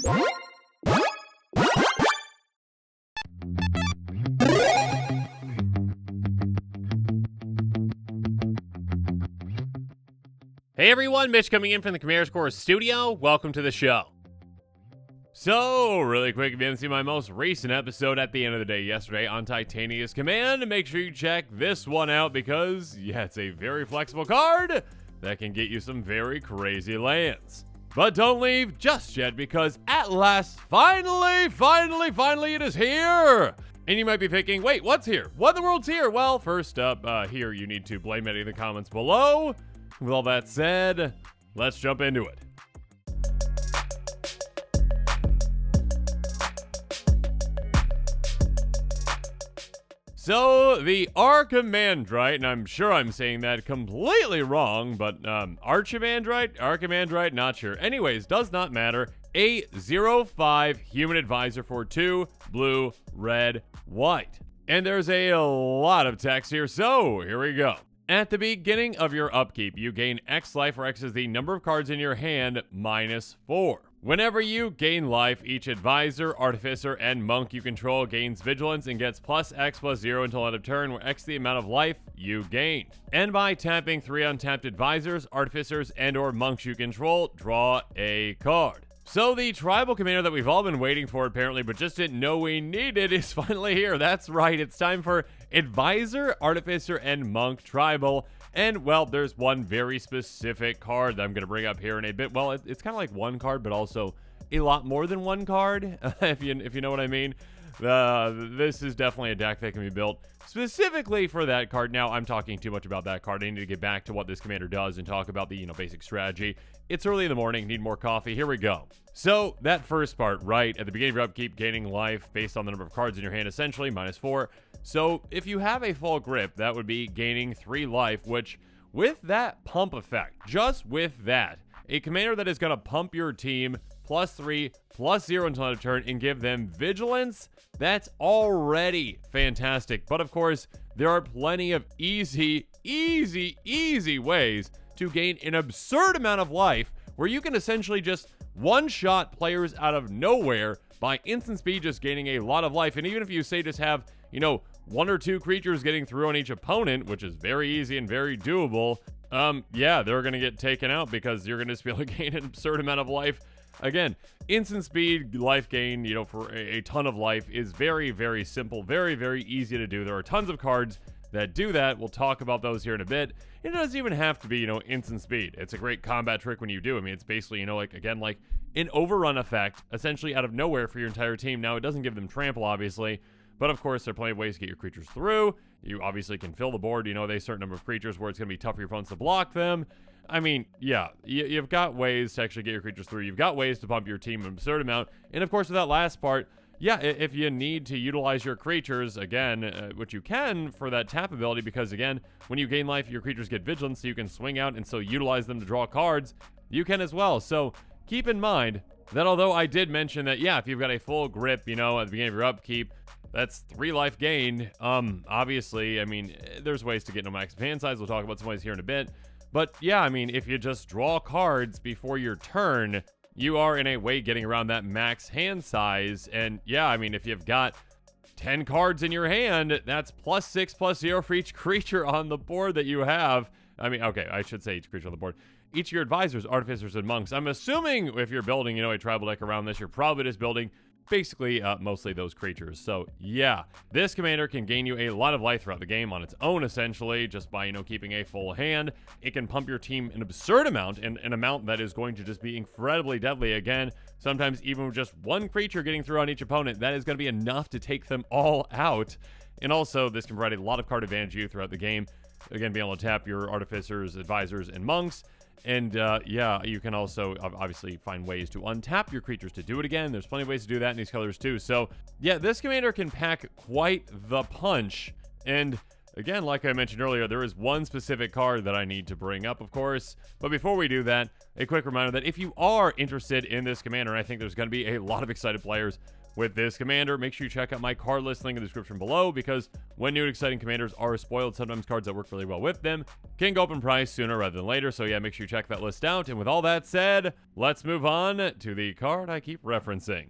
Hey everyone, Mitch coming in from the Chimera's Core studio. Welcome to the show. So, really quick, if you haven't seen my most recent episode at the end of the day yesterday on Titania's Command, make sure you check this one out because, yeah, it's a very flexible card that can get you some very crazy lands. But don't leave just yet because at last, finally, it is here! And you might be thinking, wait, what's here? What in the world's here? Well, first up, here you need to blame it in the comments below. With all that said, let's jump into it. So, the Archimandrite, and I'm sure I'm saying that completely wrong, but Archimandrite, not sure. Anyways, does not matter. A 0/5 human advisor for 2, blue, red, white. And there's a lot of text here, so here we go. At the beginning of your upkeep, you gain X life, where X is the number of cards in your hand minus 4. Whenever you gain life, each advisor, artificer, and monk you control gains vigilance and gets plus X plus 0 until end of turn, where X is the amount of life you gained. And by tapping 3 untapped advisors, artificers, and or monks you control, draw a card. So the tribal commander that we've all been waiting for apparently, but just didn't know we needed, is finally here. That's right, it's time for Advisor, Artificer, and Monk Tribal. And, well, there's one very specific card that I'm going to bring up here in a bit. Well, it's kind of like one card, but also a lot more than one card, if you know what I mean. This is definitely a deck that can be built specifically for that card. Now, I'm talking too much about that card. I need to get back to what this commander does and talk about the, basic strategy. It's early in the morning, need more coffee. Here we go. So, that first part, right, at the beginning of your upkeep, gaining life based on the number of cards in your hand, essentially, minus 4. So, if you have a full grip, that would be gaining 3 life, which, with that pump effect, just with that, a commander that is going to pump your team plus 3, plus 0 until end of turn, and give them vigilance, that's already fantastic. But of course, there are plenty of easy ways to gain an absurd amount of life, where you can essentially just one-shot players out of nowhere by instant speed, just gaining a lot of life. And even if you say just have, 1 or 2 creatures getting through on each opponent, which is very easy and very doable, yeah, they're going to get taken out because you're going to just be able to gain an absurd amount of life. Again, instant speed life gain, for a ton of life is very, very simple, very, very easy to do. There are tons of cards that do that. We'll talk about those here in a bit. It doesn't even have to be, instant speed. It's a great combat trick when you do. I mean, it's basically, like an overrun effect, essentially out of nowhere for your entire team. Now, it doesn't give them trample, obviously, but of course, there are plenty of ways to get your creatures through. You obviously can fill the board, a certain number of creatures where it's going to be tough for your opponents to block them. I mean, yeah, you've got ways to actually get your creatures through. You've got ways to pump your team an absurd amount. And of course, with that last part, yeah, if you need to utilize your creatures, again, which you can for that tap ability, because again, when you gain life, your creatures get vigilance, so you can swing out and so utilize them to draw cards. You can as well. So keep in mind that although I did mention that, yeah, if you've got a full grip, at the beginning of your upkeep, that's 3 life gain. Obviously, I mean, there's ways to get no max hand size. We'll talk about some ways here in a bit. But yeah, I mean, if you just draw cards before your turn, you are in a way getting around that max hand size. And yeah, I mean, if you've got 10 cards in your hand, that's plus 6 plus 0 for each creature on the board that you have. I mean, okay, I should say each creature on the board. Each of your advisors, artificers, and monks. I'm assuming if you're building, a tribal deck around this, you're probably just building basically mostly those creatures. So yeah, this commander can gain you a lot of life throughout the game on its own, essentially, just by, keeping a full hand. It can pump your team an absurd amount, and an amount that is going to just be incredibly deadly. Again, sometimes even with just one creature getting through on each opponent, that is going to be enough to take them all out. And also, this can provide a lot of card advantage to you throughout the game. Again, being able to tap your artificers, advisors, and monks. And yeah, you can also obviously find ways to untap your creatures to do it again. There's plenty of ways to do that in these colors too. So yeah, this commander can pack quite the punch. And again, like I mentioned earlier, there is one specific card that I need to bring up, of course. But before we do that, a quick reminder that if you are interested in this commander, and I think there's going to be a lot of excited players with this commander. Make sure you check out my card list link in the description below, because when new and exciting commanders are spoiled, sometimes cards that work really well with them can go up in price sooner rather than later. So yeah, make sure you check that list out. And with all that said, let's move on to the card I keep referencing.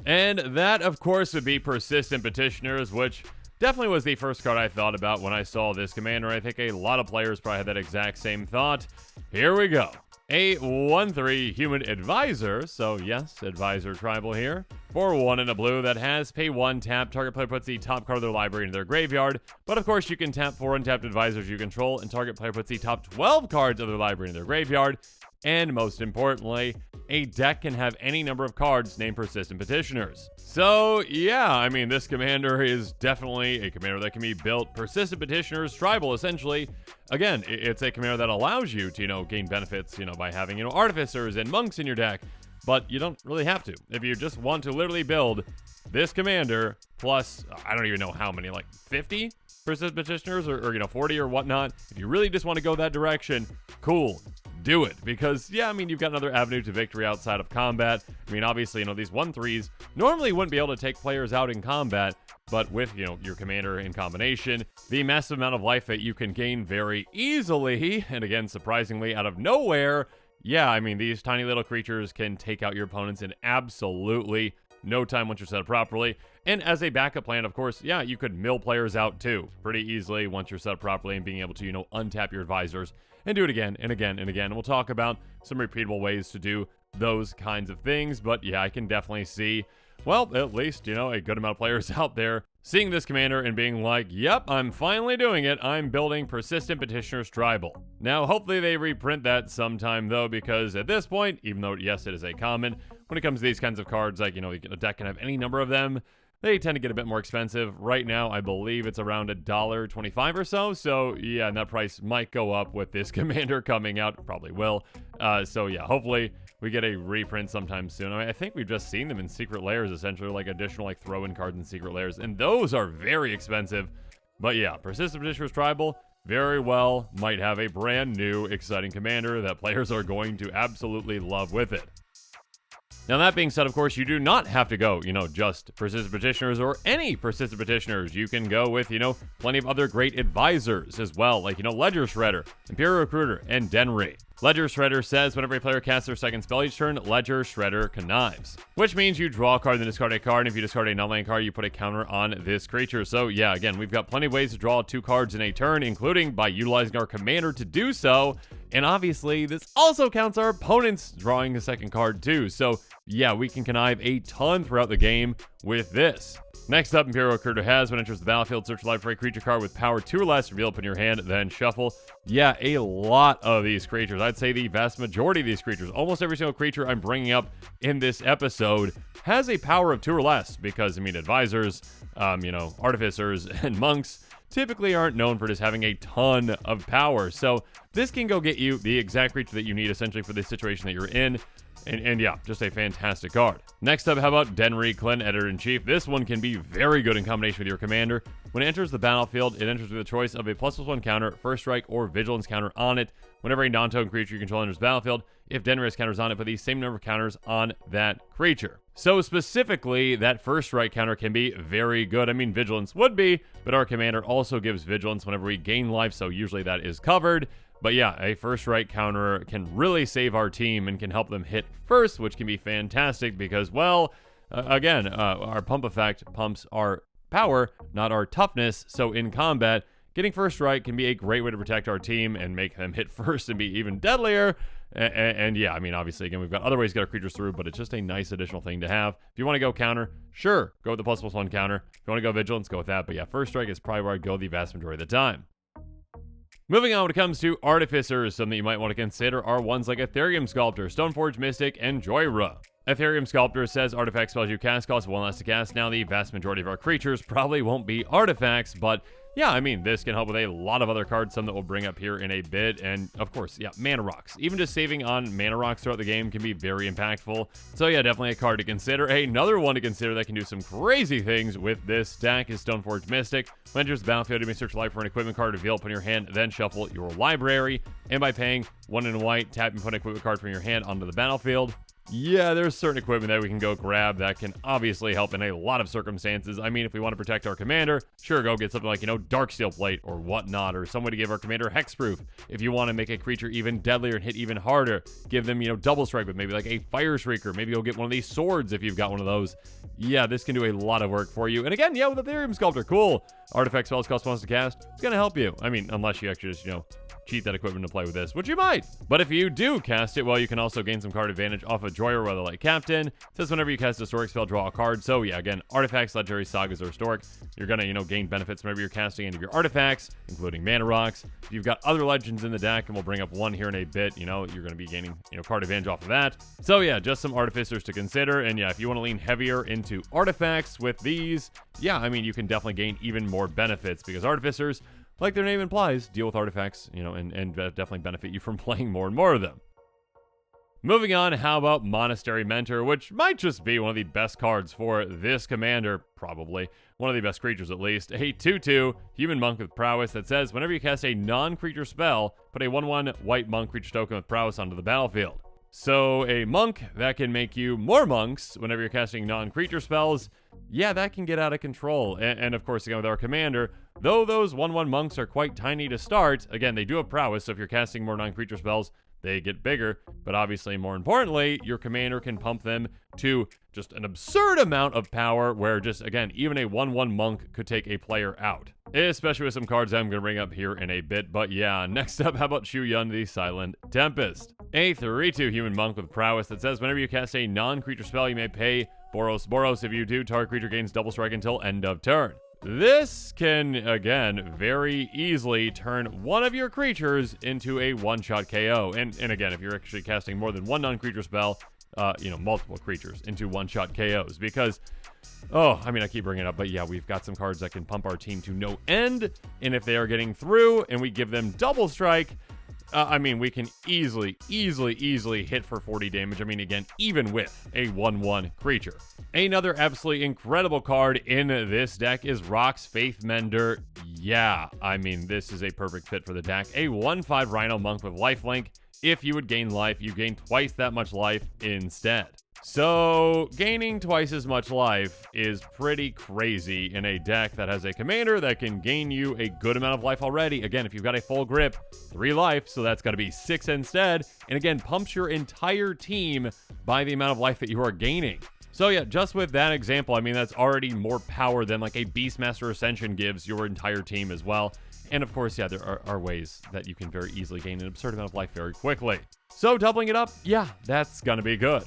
And that, of course, would be Persistent Petitioners, which definitely was the first card I thought about when I saw this commander. I think a lot of players probably had that exact same thought. Here we go. A 1/3 Human Advisor, so yes, Advisor Tribal here, for 1 and a blue that has pay 1, tap, target player puts the top card of their library into their graveyard, but of course you can tap 4 untapped advisors you control, and target player puts the top 12 cards of their library into their graveyard, and most importantly, a deck can have any number of cards named Persistent Petitioners. So yeah, I mean, this commander is definitely a commander that can be built. Persistent Petitioners Tribal, essentially, again, it's a commander that allows you to, gain benefits, by having, artificers and monks in your deck, but you don't really have to. If you just want to literally build this commander plus, I don't even know how many, like 50 Persistent Petitioners or 40 or whatnot, if you really just want to go that direction, cool. Do it, because yeah, I mean, you've got another avenue to victory outside of combat. I mean, obviously, these 1/3s normally wouldn't be able to take players out in combat, but with, your commander in combination, the massive amount of life that you can gain very easily, and again, surprisingly, out of nowhere, yeah, I mean, these tiny little creatures can take out your opponents in absolutely no time once you're set up properly. And as a backup plan, of course, yeah, you could mill players out too pretty easily once you're set up properly, and being able to, untap your advisors and do it again and again and again. We'll talk about some repeatable ways to do those kinds of things, but yeah, I can definitely see, well, at least, a good amount of players out there seeing this commander and being like, yep, I'm finally doing it. I'm building Persistent Petitioners Tribal. Now, hopefully they reprint that sometime, though, because at this point, even though, yes, it is a common, when it comes to these kinds of cards, like, a deck can have any number of them, they tend to get a bit more expensive. Right now, I believe it's around $1.25 or so. So, yeah, and that price might go up with this commander coming out. Probably will. So, yeah, hopefully we get a reprint sometime soon. I think we've just seen them in Secret Lairs, essentially, like additional throw-in cards in Secret Lairs. And those are very expensive. But, yeah, Persistent Petitioners Tribal very well might have a brand new, exciting commander that players are going to absolutely love with it. Now, that being said, of course, you do not have to go, just Persistent Petitioners or any Persistent Petitioners. You can go with, plenty of other great advisors as well, like, Ledger Shredder, Imperial Recruiter, and Denry. Ledger Shredder says whenever a player casts their second spell each turn, Ledger Shredder connives, which means you draw a card, then discard a card, and if you discard a non-land card, you put a counter on this creature. So yeah, again, we've got plenty of ways to draw 2 cards in a turn, including by utilizing our commander to do so, and obviously, this also counts our opponents drawing a second card too. So yeah, we can connive a ton throughout the game with this. Next up, Imperial Recruiter has, when it enters the battlefield, search life for a creature card with power 2 or less, reveal it in your hand, then shuffle. Yeah, a lot of these creatures. I'd say the vast majority of these creatures, almost every single creature I'm bringing up in this episode, has a power of 2 or less, because, advisors, artificers, and monks typically aren't known for just having a ton of power. So this can go get you the exact creature that you need, essentially, for the situation that you're in. And yeah, just a fantastic card. Next up, how about Denry Clint, Editor-in-Chief? This one can be very good in combination with your commander. When it enters the battlefield, it enters with a choice of a ++1 counter, first strike, or vigilance counter on it. Whenever a non-token creature you control enters the battlefield, if Denry has counters on it, put the same number of counters on that creature. So specifically, that first strike counter can be very good. Vigilance would be, but our commander also gives vigilance whenever we gain life, so usually that is covered. But yeah, a first strike counter can really save our team and can help them hit first, which can be fantastic because, well, again, our pump effect pumps our power, not our toughness. So in combat, getting first strike can be a great way to protect our team and make them hit first and be even deadlier. And yeah, obviously, again, we've got other ways to get our creatures through, but it's just a nice additional thing to have. If you want to go counter, sure, go with the ++1 counter. If you want to go vigilance, go with that. But yeah, first strike is probably where I go the vast majority of the time. Moving on, when it comes to artificers, some that you might want to consider are ones like Ethereum Sculptor, Stoneforge Mystic, and Joyra. Ethereum Sculptor says artifact spells you cast cost 1 less to cast. Now, the vast majority of our creatures probably won't be artifacts, but yeah, I mean, this can help with a lot of other cards, some that we'll bring up here in a bit. And of course, yeah, mana rocks. Even just saving on mana rocks throughout the game can be very impactful. So yeah, definitely a card to consider. Another one to consider that can do some crazy things with this deck is Stoneforge Mystic. When it enters the battlefield, you may search life for an equipment card, reveal it, put in your hand, then shuffle your library. And by paying 1 in white, tap and put an equipment card from your hand onto the battlefield. Yeah, there's certain equipment that we can go grab that can obviously help in a lot of circumstances. I mean, if we want to protect our commander, sure, go get something like, Darksteel Plate or whatnot, or some way to give our commander hexproof. If you want to make a creature even deadlier and hit even harder, give them, double strike with maybe like a Fire Shrieker. Maybe go get one of these swords if you've got one of those. Yeah, this can do a lot of work for you. And again, yeah, with Ethereum Sculptor, cool. Artifact spells cost once to cast. It's going to help you. I mean, unless you actually just, cheat that equipment to play with this, which you might. But if you do cast it, well, you can also gain some card advantage off of Joy or Weatherlight Captain. It says whenever you cast a historic spell, draw a card. So yeah, again, artifacts, legendary, sagas, or historic, you're gonna, gain benefits whenever you're casting any of your artifacts, including mana rocks. If you've got other legends in the deck, and we'll bring up one here in a bit, you're gonna be gaining, card advantage off of that. So yeah, just some artificers to consider. And yeah, if you want to lean heavier into artifacts with these, yeah, I mean, you can definitely gain even more benefits because artificers, like their name implies, deal with artifacts, and definitely benefit you from playing more and more of them. Moving on, how about Monastery Mentor, which might just be one of the best cards for this commander, probably. One of the best creatures, at least. A 2/2 human monk with prowess that says, whenever you cast a non-creature spell, put a 1/1 white monk creature token with prowess onto the battlefield. So a monk that can make you more monks whenever you're casting non-creature spells, yeah, that can get out of control. And of course, again, with our commander, though those 1/1 monks are quite tiny to start, again, they do have prowess, so if you're casting more non-creature spells, they get bigger. But obviously, more importantly, your commander can pump them to just an absurd amount of power where just, again, even a 1/1 monk could take a player out. Especially with some cards I'm going to bring up here in a bit. But yeah, next up, how about Shu Yun, the Silent Tempest? A 3/2 human monk with prowess that says whenever you cast a non-creature spell, you may pay Boros. Boros, if you do, target creature gains double strike until end of turn. This can, again, very easily turn one of your creatures into a one-shot KO. And again, if you're actually casting more than one non-creature spell, multiple creatures into one-shot KOs. Because, I keep bringing it up, but yeah, we've got some cards that can pump our team to no end. And if they are getting through and we give them double strike, we can easily hit for 40 damage. Again, even with a 1/1 creature. Another absolutely incredible card in this deck is Rock's Faith Mender. Yeah, this is a perfect fit for the deck. A 1/5 Rhino Monk with lifelink. If you would gain life, you gain twice that much life instead. So, gaining twice as much life is pretty crazy in a deck that has a commander that can gain you a good amount of life already. Again, if you've got a full grip, 3 life, so that's got to be 6 instead. And again, pumps your entire team by the amount of life that you are gaining. So yeah, just with that example, that's already more power than like a Beastmaster Ascension gives your entire team as well. And of course, yeah, there are ways that you can very easily gain an absurd amount of life very quickly. So doubling it up, yeah, that's gonna be good.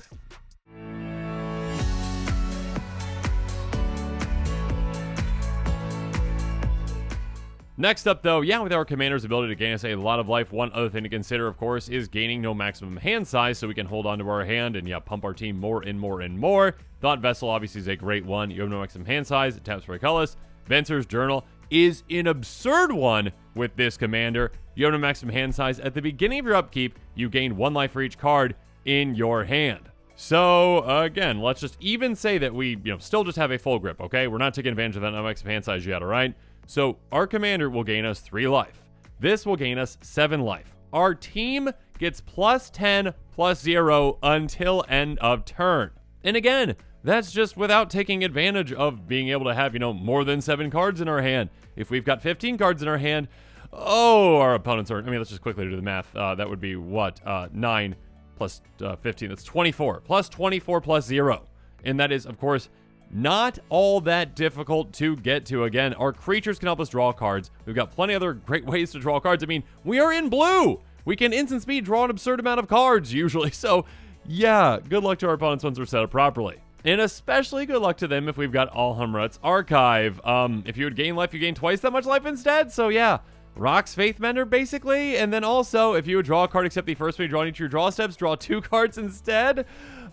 Next up, though, yeah, with our commander's ability to gain us a lot of life, one other thing to consider, of course, is gaining no maximum hand size so we can hold onto our hand and, yeah, pump our team more and more and more. Thought Vessel obviously is a great one. You have no maximum hand size. It taps for a colorless. Venser's Journal is an absurd one with this commander. You have no maximum hand size. At the beginning of your upkeep, you gain 1 life for each card in your hand. So, again, let's just even say that we, still just have a full grip, okay? We're not taking advantage of that no maximum hand size yet, all right? So our commander will gain us 3 life. This will gain us 7 life. Our team gets +10/+0 until end of turn. And again, that's just without taking advantage of being able to have, more than 7 cards in our hand. If we've got 15 cards in our hand, our opponents are, let's just quickly do the math. That would be what? 9 plus 15, that's 24. +24/+0. And that is, of course, not all that difficult to get to. Again, our creatures can help us draw cards. We've got plenty of other great ways to draw cards. We are in blue. We can instant speed draw an absurd amount of cards usually. So, yeah, good luck to our opponents once we're set up properly. And especially good luck to them if we've got Alhamrat's Archive. If you would gain life, you gain twice that much life instead. So, yeah, Rock's Faith Mender, basically. And then also, if you would draw a card except the first one you draw in each of your draw steps, draw 2 cards instead.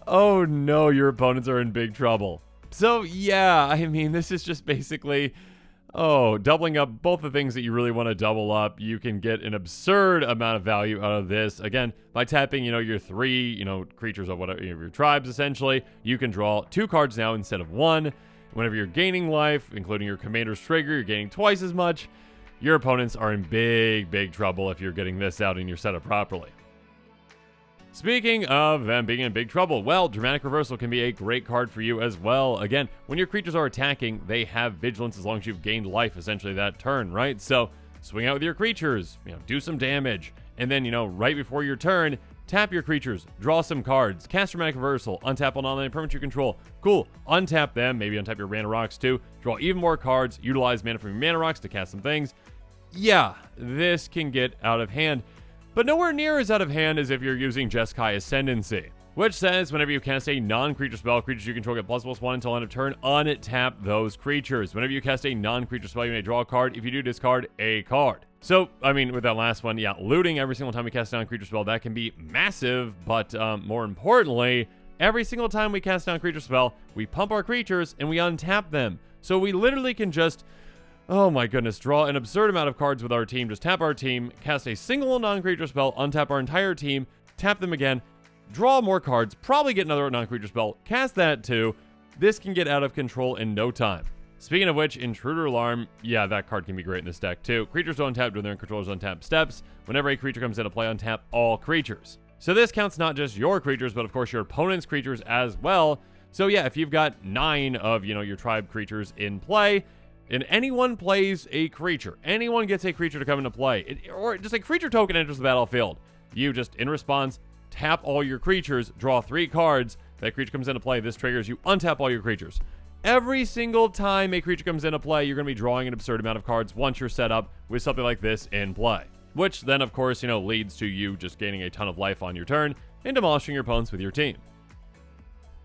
Oh, no, your opponents are in big trouble. So, yeah, this is just basically, doubling up both the things that you really want to double up. You can get an absurd amount of value out of this. Again, by tapping, your 3, creatures of whatever, your tribes, essentially, you can draw 2 cards now instead of 1. Whenever you're gaining life, including your commander's trigger, you're gaining twice as much. Your opponents are in big, big trouble if you're getting this out and you're set up properly. Speaking of them being in big trouble, well, Dramatic Reversal can be a great card for you as well. Again, when your creatures are attacking, they have vigilance as long as you've gained life essentially that turn, right? So swing out with your creatures, do some damage, and then, right before your turn, tap your creatures, draw some cards, cast Dramatic Reversal, untap all non-land permanents you control. Cool. Untap them, maybe untap your mana rocks too, draw even more cards, utilize mana from your mana rocks to cast some things. Yeah, this can get out of hand. But nowhere near as out of hand as if you're using Jeskai Ascendancy, which says whenever you cast a non-creature spell, creatures you control get +1/+1 until end of turn, untap those creatures. Whenever you cast a non-creature spell, you may draw a card. If you do, discard a card. So, with that last one, yeah, looting every single time we cast a non-creature spell, that can be massive, but more importantly, every single time we cast a non-creature spell, we pump our creatures and we untap them. So we literally can just... oh my goodness, draw an absurd amount of cards with our team. Just tap our team, cast a single non-creature spell, untap our entire team, tap them again, draw more cards, probably get another non-creature spell, cast that too. This can get out of control in no time. Speaking of which, Intruder Alarm, yeah, that card can be great in this deck too. Creatures don't untap during their controller's untap steps. Whenever a creature comes into play, untap all creatures. So this counts not just your creatures, but of course your opponent's creatures as well. So yeah, if you've got 9 of, your tribe creatures in play, and anyone plays a creature, anyone gets a creature to come into play, or just a creature token enters the battlefield, you just, in response, tap all your creatures, draw 3 cards, that creature comes into play, this triggers, you untap all your creatures. Every single time a creature comes into play, you're going to be drawing an absurd amount of cards once you're set up with something like this in play. Which then, of course, leads to you just gaining a ton of life on your turn and demolishing your opponents with your team.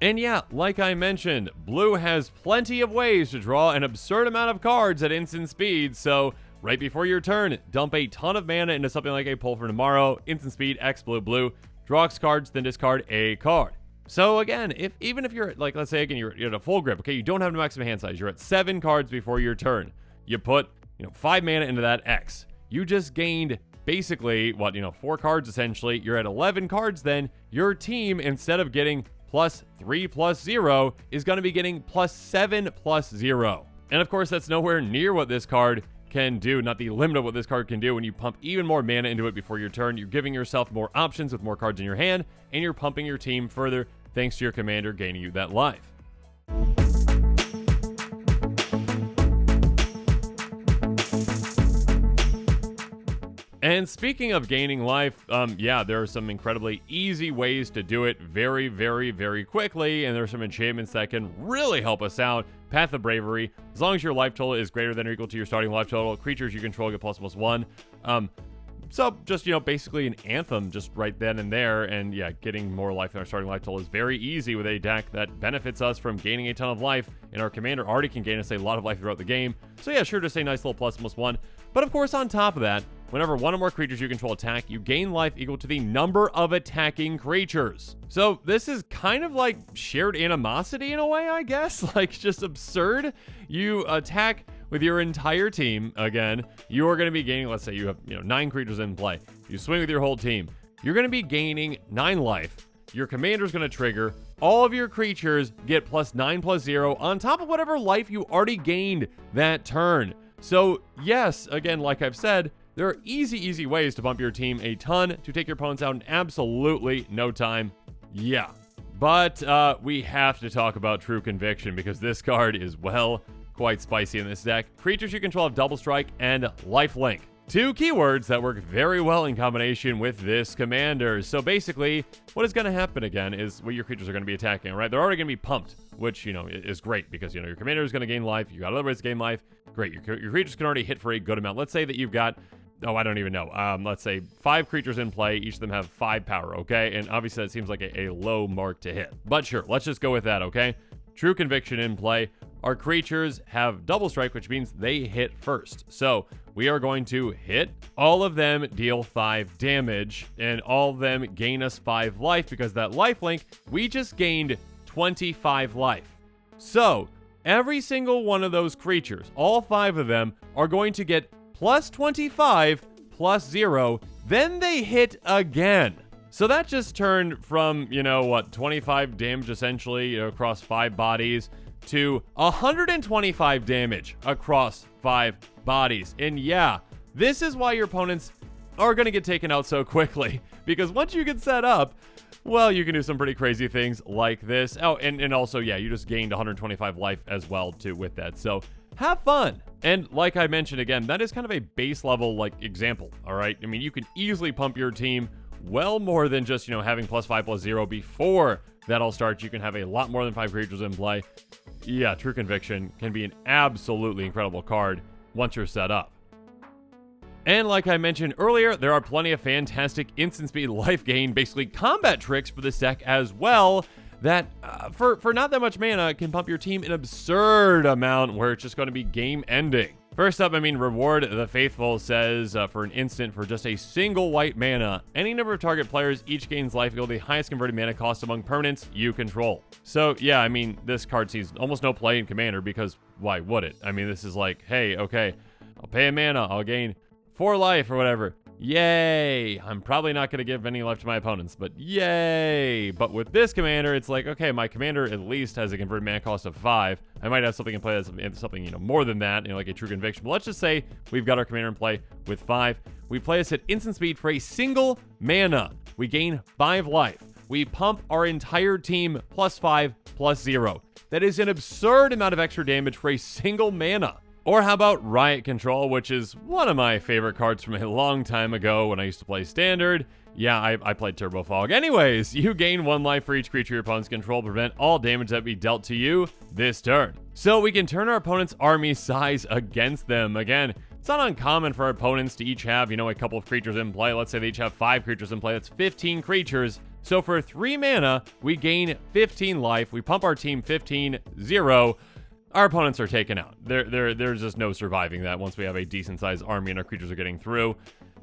And yeah, like I mentioned, blue has plenty of ways to draw an absurd amount of cards at instant speed, so right before your turn, dump a ton of mana into something like a Pull for Tomorrow, instant speed, X blue, draw X cards, then discard a card. So again, even if you're, like, let's say again, you're at a full grip, okay, you don't have a maximum hand size, you're at 7 cards before your turn, you put, 5 mana into that X. You just gained basically, 4 cards essentially, you're at 11 cards then, your team, instead of getting +3/+0 is going to be getting +7/+0. And of course, that's nowhere near what this card can do, not the limit of what this card can do. When you pump even more mana into it before your turn, you're giving yourself more options with more cards in your hand, and you're pumping your team further thanks to your commander gaining you that life. And speaking of gaining life, yeah, there are some incredibly easy ways to do it very, very, very quickly, and there are some enchantments that can really help us out. Path of Bravery, as long as your life total is greater than or equal to your starting life total, creatures you control get ++1. So just, basically an anthem just right then and there, and yeah, getting more life than our starting life total is very easy with a deck that benefits us from gaining a ton of life, and our commander already can gain us a lot of life throughout the game. So yeah, sure, just a nice little ++1. But of course, on top of that, whenever one or more creatures you control attack, you gain life equal to the number of attacking creatures. So this is kind of like shared animosity in a way, I guess. Like, just absurd. You attack with your entire team. Again, you are going to be gaining, let's say you have 9 creatures in play. You swing with your whole team. You're going to be gaining 9 life. Your commander's going to trigger. All of your creatures get +9/+0 on top of whatever life you already gained that turn. So yes, again, like I've said, there are easy ways to bump your team a ton to take your opponents out in absolutely no time. Yeah. But we have to talk about True Conviction because this card is, well, quite spicy in this deck. Creatures you control have Double Strike and Lifelink. 2 keywords that work very well in combination with this commander. So basically, what is going to happen again is what your creatures are going to be attacking, right? They're already going to be pumped, which, is great because, your commander is going to gain life. You got other ways to gain life. Great. Your creatures can already hit for a good amount. Let's say that you've got, I don't even know. Let's say 5 creatures in play. Each of them have 5 power, okay? And obviously that seems like a low mark to hit. But sure, let's just go with that, okay? True Conviction in play. Our creatures have Double Strike, which means they hit first. So we are going to hit. All of them deal 5 damage, and all of them gain us 5 life because that lifelink, we just gained 25 life. So every single one of those creatures, all 5 of them, are going to get plus 25, plus 0, then they hit again. So that just turned from, 25 damage essentially across 5 bodies to 125 damage across 5 bodies. And yeah, this is why your opponents are going to get taken out so quickly, because once you get set up, well, you can do some pretty crazy things like this. Oh, and also, yeah, you just gained 125 life as well, too, with that. So have fun. And like I mentioned again, that is kind of a base level, example, all right? I mean, you can easily pump your team well more than just, having plus 5, plus 0 before that all starts. You can have a lot more than 5 creatures in play. Yeah, True Conviction can be an absolutely incredible card once you're set up. And like I mentioned earlier, there are plenty of fantastic instant speed life gain, basically combat tricks for this deck as well, that for not that much mana can pump your team an absurd amount where it's just going to be game ending. First up, Reward the Faithful says for an instant for just a single white mana, any number of target players each gains life equal to the highest converted mana cost among permanents you control. So yeah, this card sees almost no play in Commander, because why would it? This is like, hey, okay, I'll pay a mana, I'll gain 4 life or whatever. Yay! I'm probably not going to give any life to my opponents, but yay! But with this commander, it's like, okay, my commander at least has a converted mana cost of 5. I might have something in play that's something, more than that, like a True Conviction. But let's just say we've got our commander in play with 5. We play this at instant speed for a single mana. We gain 5 life. We pump our entire team plus 5, plus 0. That is an absurd amount of extra damage for a single mana. Or how about Riot Control, which is one of my favorite cards from a long time ago when I used to play Standard. Yeah, I played Turbo Fog. Anyways, you gain 1 life for each creature your opponents control, prevent all damage that be dealt to you this turn. So we can turn our opponent's army size against them. Again, it's not uncommon for our opponents to each have, a couple of creatures in play. Let's say they each have 5 creatures in play. That's 15 creatures. So for 3 mana, we gain 15 life. We pump our team 15-0. Our opponents are taken out. There's just no surviving that once we have a decent-sized army and our creatures are getting through.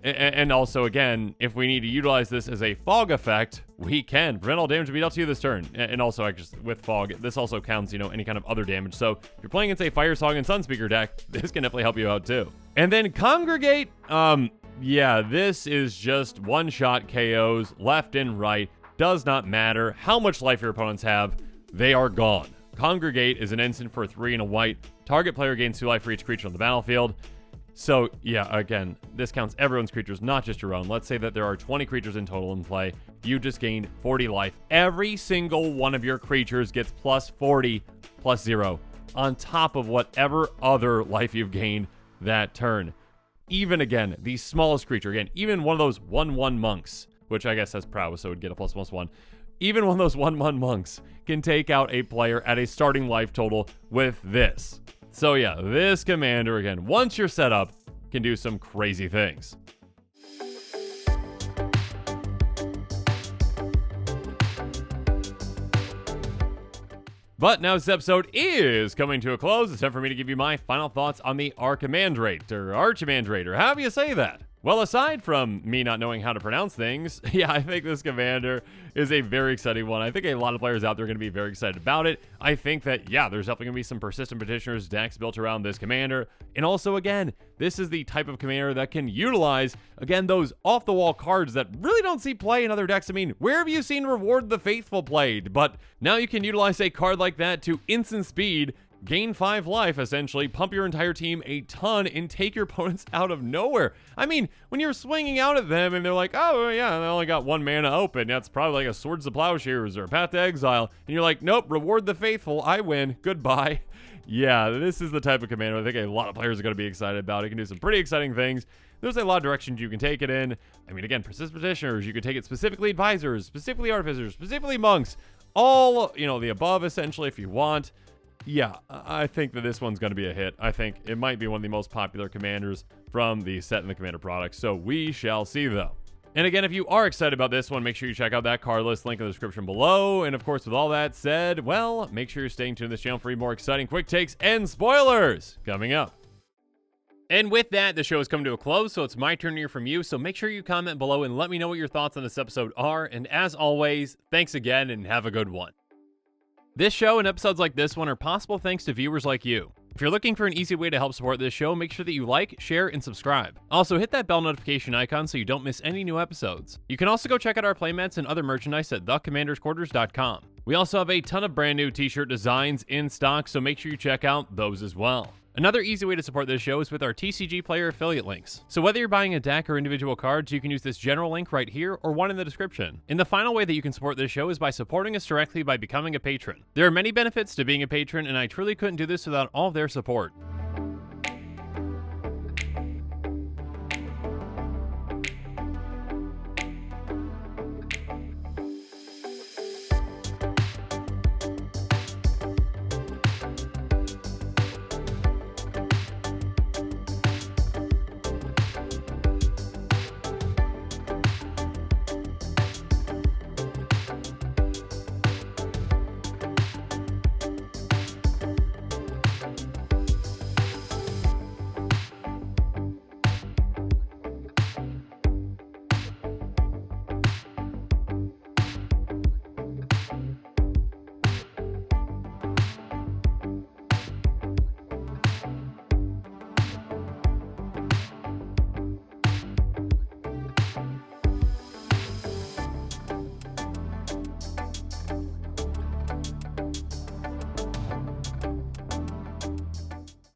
And also, again, if we need to utilize this as a fog effect, we can. Prevent all damage to be dealt to you this turn. And also, with fog, this also counts, any kind of other damage. So if you're playing against a Fire Song and Sunspeaker deck, this can definitely help you out too. And then Congregate, yeah, this is just one-shot KOs left and right. Does not matter how much life your opponents have. They are gone. Congregate is an instant for 3 and a white. Target player gains 2 life for each creature on the battlefield. So, yeah, again, this counts everyone's creatures, not just your own. Let's say that there are 20 creatures in total in play. You just gained 40 life. Every single one of your creatures gets plus 40, plus 0, on top of whatever other life you've gained that turn. Even, again, the smallest creature, again, even one of those 1/1 monks, which I guess has prowess, so it would get a +1/+1. Even one of those 1/1 monks can take out a player at a starting life total with this. So yeah, this commander, again, once you're set up, can do some crazy things. But now this episode is coming to a close. It's time for me to give you my final thoughts on the Archimandrite, or Archimandrite, or however you say that. Well, aside from me not knowing how to pronounce things, yeah, I think this commander is a very exciting one. I think a lot of players out there are going to be very excited about it. I think that, yeah, there's definitely going to be some Persistent Petitioners decks built around this commander. And also, again, this is the type of commander that can utilize, again, those off-the-wall cards that really don't see play in other decks. Where have you seen Reward the Faithful played? But now you can utilize a card like that to instant speed, gain 5 life, essentially, pump your entire team a ton, and take your opponents out of nowhere. When you're swinging out at them and they're like, oh, yeah, they only got 1 mana open. That's probably like a Swords to Plowshares or a Path to Exile. And you're like, nope, Reward the Faithful, I win, goodbye. Yeah, this is the type of commander I think a lot of players are going to be excited about. It can do some pretty exciting things. There's a lot of directions you can take it in. Again, Persistent Petitioners, you can take it specifically Advisors, specifically Artificers, specifically Monks, all, the above, essentially, if you want. Yeah, I think that this one's going to be a hit. I think it might be one of the most popular commanders from the set and the commander products, so we shall see, though. And again, if you are excited about this one, make sure you check out that card list, link in the description below. And of course, with all that said, well, make sure you're staying tuned to this channel for more exciting quick takes and spoilers coming up. And with that, the show is coming to a close, so it's my turn to hear from you. So make sure you comment below and let me know what your thoughts on this episode are. And as always, thanks again and have a good one. This show and episodes like this one are possible thanks to viewers like you. If you're looking for an easy way to help support this show, make sure that you like, share, and subscribe. Also, hit that bell notification icon so you don't miss any new episodes. You can also go check out our playmats and other merchandise at thecommandersquarters.com. We also have a ton of brand new t-shirt designs in stock, so make sure you check out those as well. Another easy way to support this show is with our TCG Player affiliate links. So whether you're buying a deck or individual cards, you can use this general link right here or one in the description. And the final way that you can support this show is by supporting us directly by becoming a patron. There are many benefits to being a patron, and I truly couldn't do this without all of their support.